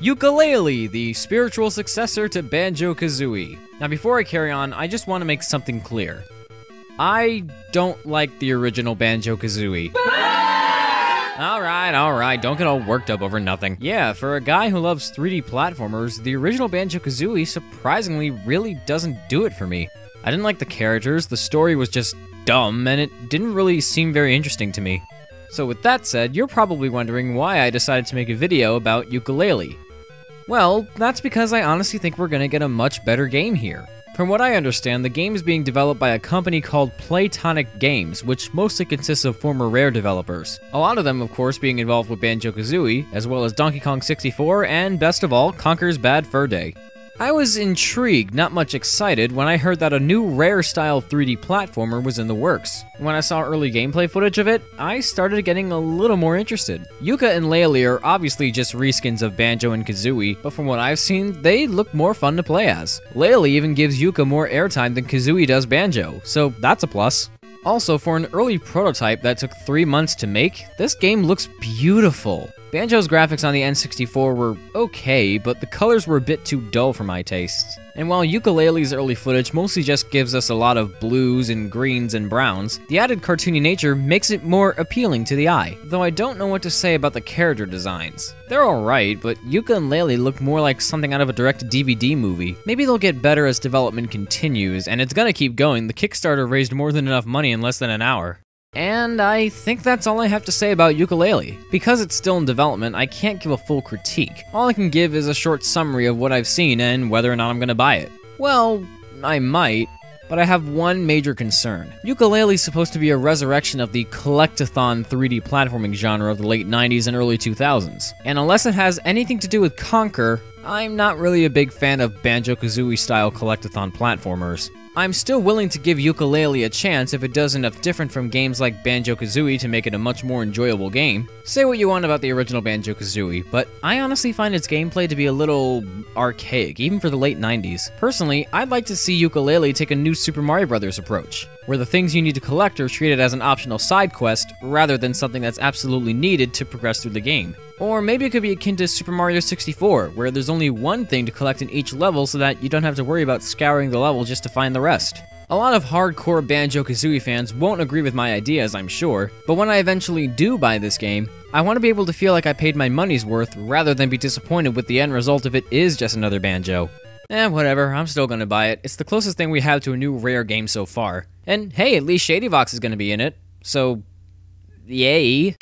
Yooka-Laylee, the spiritual successor to banjo-kazooie. Now before I carry on, I just want to make something clear. I don't like the original banjo-kazooie. Alright, don't get all worked up over nothing. Yeah, for a guy who loves 3D platformers, the original banjo-kazooie surprisingly really doesn't do it for me. I didn't like the characters, the story was just dumb, and it didn't really seem very interesting to me. So with that said, you're probably wondering why I decided to make a video about Yooka-Laylee. Well, that's because I honestly think we're gonna get a much better game here. From what I understand, the game is being developed by a company called Playtonic Games, which mostly consists of former Rare developers. A lot of them, of course, being involved with Banjo-Kazooie, as well as Donkey Kong 64, and best of all, Conker's Bad Fur Day. I was intrigued, not much excited, when I heard that a new Rare-style 3D platformer was in the works. When I saw early gameplay footage of it, I started getting a little more interested. Yooka and Laylee are obviously just reskins of Banjo and Kazooie, but from what I've seen, they look more fun to play as. Laylee even gives Yooka more airtime than Kazooie does Banjo, so that's a plus. Also, for an early prototype that took 3 months to make, this game looks beautiful. Banjo's graphics on the N64 were okay, but the colors were a bit too dull for my tastes. And while Yooka-Laylee's early footage mostly just gives us a lot of blues and greens and browns, the added cartoony nature makes it more appealing to the eye, though I don't know what to say about the character designs. They're alright, but Yooka and Laylee look more like something out of a direct-to-DVD movie. Maybe they'll get better as development continues, and it's gonna keep going. The Kickstarter raised more than enough money in less than an hour. And I think that's all I have to say about Yooka-Laylee. Because it's still in development, I can't give a full critique. All I can give is a short summary of what I've seen and whether or not I'm gonna buy it. Well, I might, but I have one major concern. Yooka-Laylee's supposed to be a resurrection of the collectathon 3D platforming genre of the late 90s and early 2000s. And unless it has anything to do with Conker, I'm not really a big fan of Banjo-Kazooie style collectathon platformers. I'm still willing to give Yooka-Laylee a chance if it does enough different from games like Banjo-Kazooie to make it a much more enjoyable game. Say what you want about the original Banjo-Kazooie, but I honestly find its gameplay to be a little archaic, even for the late 90s. Personally, I'd like to see Yooka-Laylee take a new Super Mario Bros. Approach, where the things you need to collect are treated as an optional side quest, rather than something that's absolutely needed to progress through the game. Or maybe it could be akin to Super Mario 64, where there's only one thing to collect in each level so that you don't have to worry about scouring the level just to find the rest. A lot of hardcore Banjo-Kazooie fans won't agree with my ideas, I'm sure, but when I eventually do buy this game, I want to be able to feel like I paid my money's worth rather than be disappointed with the end result if it is just another Banjo. Whatever, I'm still gonna buy it. It's the closest thing we have to a new Rare game so far. And hey, at least ShadyVox is gonna be in it, so yay.